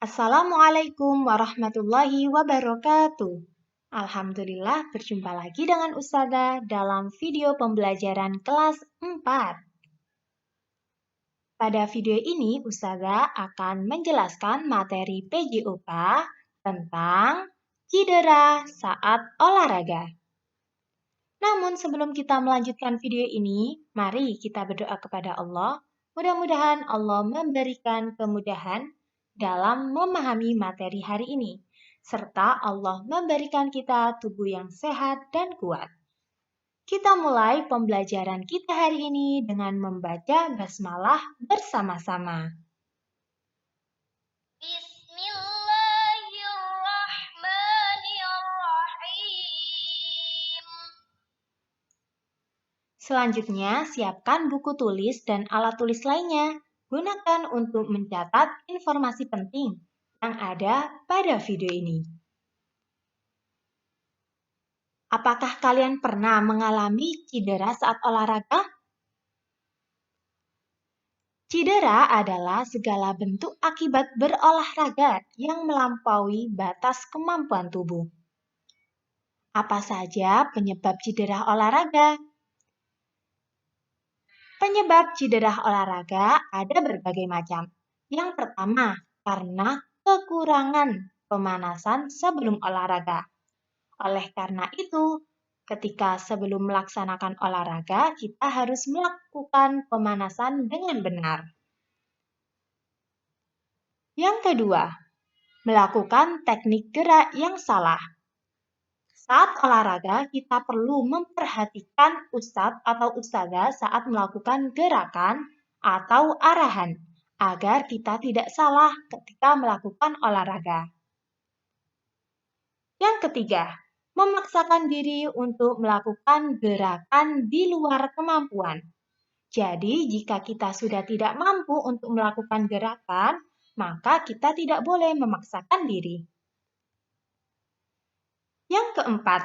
Assalamualaikum warahmatullahi wabarakatuh. Alhamdulillah berjumpa lagi dengan Ustazah dalam video pembelajaran kelas 4. Pada video ini Ustazah akan menjelaskan materi PJOK tentang cedera saat olahraga. Namun sebelum kita melanjutkan video ini, mari kita berdoa kepada Allah. Mudah-mudahan Allah memberikan kemudahan dalam memahami materi hari ini, serta Allah memberikan kita tubuh yang sehat dan kuat. Kita mulai pembelajaran kita hari ini dengan membaca basmalah bersama-sama. Bismillahirrahmanirrahim. Selanjutnya, siapkan buku tulis dan alat tulis lainnya. Gunakan untuk mencatat informasi penting yang ada pada video ini. Apakah kalian pernah mengalami cedera saat olahraga? Cedera adalah segala bentuk akibat berolahraga yang melampaui batas kemampuan tubuh. Apa saja penyebab cedera olahraga? Penyebab cedera olahraga ada berbagai macam. Yang pertama, karena kekurangan pemanasan sebelum olahraga. Oleh karena itu, ketika sebelum melaksanakan olahraga, kita harus melakukan pemanasan dengan benar. Yang kedua, melakukan teknik gerak yang salah. Saat olahraga, kita perlu memperhatikan ustadz atau ustazah saat melakukan gerakan atau arahan, agar kita tidak salah ketika melakukan olahraga. Yang ketiga, memaksakan diri untuk melakukan gerakan di luar kemampuan. Jadi, jika kita sudah tidak mampu untuk melakukan gerakan, maka kita tidak boleh memaksakan diri. Yang keempat,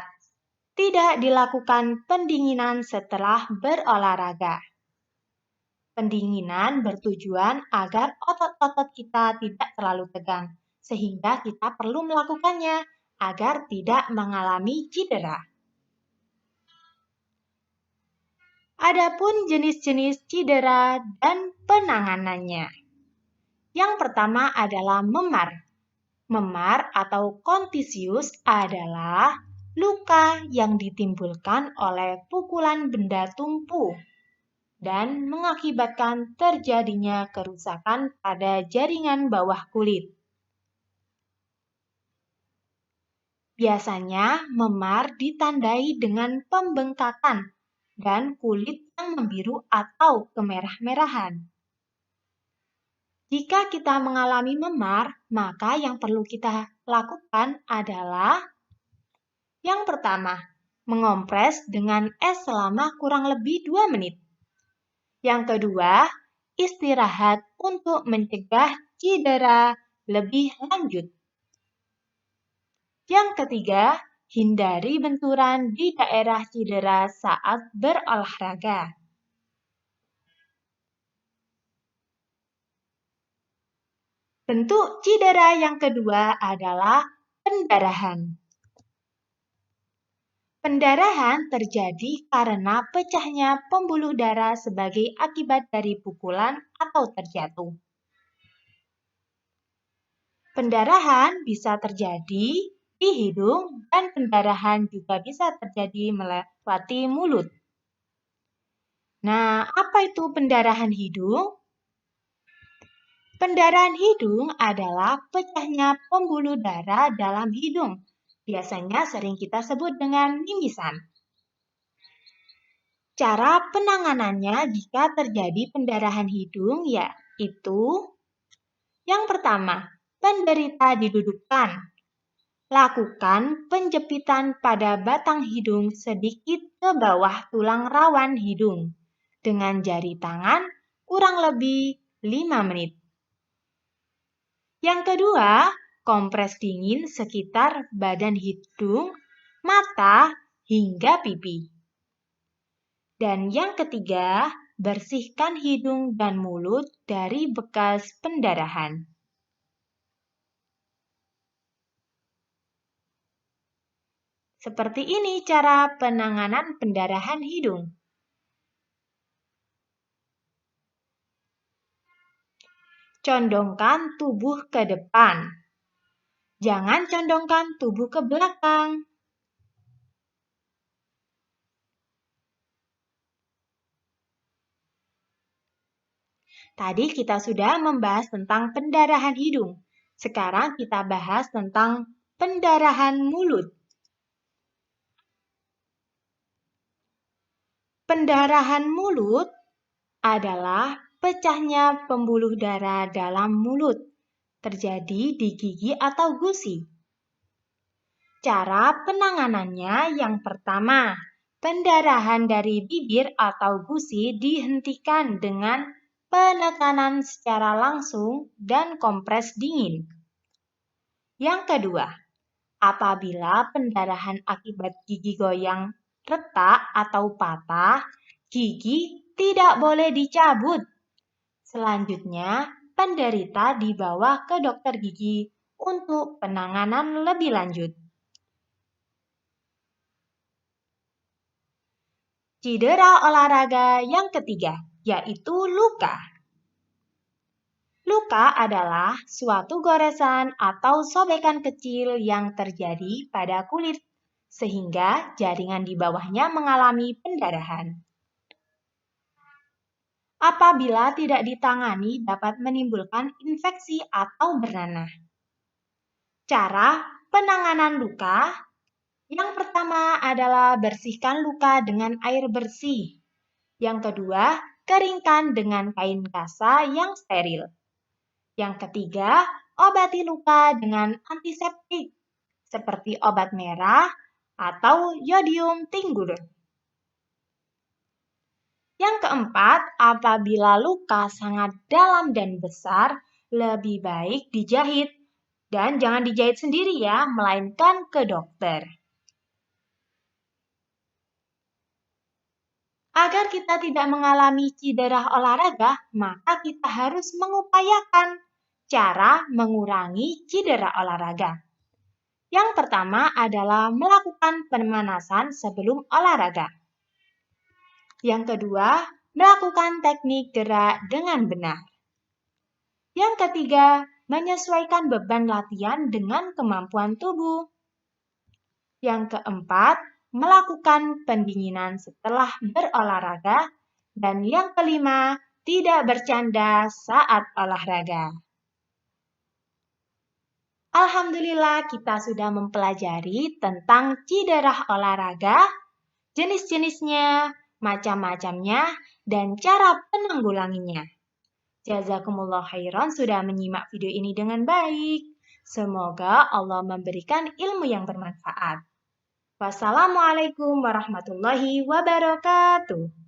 tidak dilakukan pendinginan setelah berolahraga. Pendinginan bertujuan agar otot-otot kita tidak terlalu tegang, sehingga kita perlu melakukannya agar tidak mengalami cedera. Adapun jenis-jenis cedera dan penanganannya. Yang pertama adalah memar. Memar atau kontisius adalah luka yang ditimbulkan oleh pukulan benda tumpul dan mengakibatkan terjadinya kerusakan pada jaringan bawah kulit. Biasanya memar ditandai dengan pembengkakan dan kulit yang membiru atau kemerah-merahan. Jika kita mengalami memar, maka yang perlu kita lakukan adalah yang pertama, mengompres dengan es selama kurang lebih 2 menit. Yang kedua, istirahat untuk mencegah cedera lebih lanjut. Yang ketiga, hindari benturan di daerah cedera saat berolahraga. Bentuk cedera yang kedua adalah pendarahan. Pendarahan terjadi karena pecahnya pembuluh darah sebagai akibat dari pukulan atau terjatuh. Pendarahan bisa terjadi di hidung dan pendarahan juga bisa terjadi melewati mulut. Nah, apa itu pendarahan hidung? Pendarahan hidung adalah pecahnya pembuluh darah dalam hidung. Biasanya sering kita sebut dengan mimisan. Cara penanganannya jika terjadi pendarahan hidung yaitu yang pertama, penderita didudukkan. Lakukan penjepitan pada batang hidung sedikit ke bawah tulang rawan hidung dengan jari tangan kurang lebih 5 menit. Yang kedua, kompres dingin sekitar badan hidung, mata, hingga pipi. Dan yang ketiga, bersihkan hidung dan mulut dari bekas pendarahan. Seperti ini cara penanganan pendarahan hidung. Condongkan tubuh ke depan. Jangan condongkan tubuh ke belakang. Tadi kita sudah membahas tentang pendarahan hidung. Sekarang kita bahas tentang pendarahan mulut. Pendarahan mulut adalah pecahnya pembuluh darah dalam mulut, terjadi di gigi atau gusi. Cara penanganannya yang pertama, pendarahan dari bibir atau gusi dihentikan dengan penekanan secara langsung dan kompres dingin. Yang kedua, apabila pendarahan akibat gigi goyang retak atau patah, gigi tidak boleh dicabut. Selanjutnya, penderita dibawa ke dokter gigi untuk penanganan lebih lanjut. Cedera olahraga yang ketiga, yaitu luka. Luka adalah suatu goresan atau sobekan kecil yang terjadi pada kulit, sehingga jaringan di bawahnya mengalami pendarahan. Apabila tidak ditangani dapat menimbulkan infeksi atau bernanah. Cara penanganan luka yang pertama adalah bersihkan luka dengan air bersih. Yang kedua, keringkan dengan kain kasa yang steril. Yang ketiga, obati luka dengan antiseptik seperti obat merah atau yodium tingur. Yang keempat, apabila luka sangat dalam dan besar, lebih baik dijahit. Dan jangan dijahit sendiri ya, melainkan ke dokter. Agar kita tidak mengalami cedera olahraga, maka kita harus mengupayakan cara mengurangi cedera olahraga. Yang pertama adalah melakukan pemanasan sebelum olahraga. Yang kedua, melakukan teknik gerak dengan benar. Yang ketiga, menyesuaikan beban latihan dengan kemampuan tubuh. Yang keempat, melakukan pendinginan setelah berolahraga. Dan yang kelima, tidak bercanda saat olahraga. Alhamdulillah, kita sudah mempelajari tentang cedera olahraga, jenis-jenisnya, macam-macamnya, dan cara penanggulanginya. Jazakumullah khairan sudah menyimak video ini dengan baik. Semoga Allah memberikan ilmu yang bermanfaat. Wassalamualaikum warahmatullahi wabarakatuh.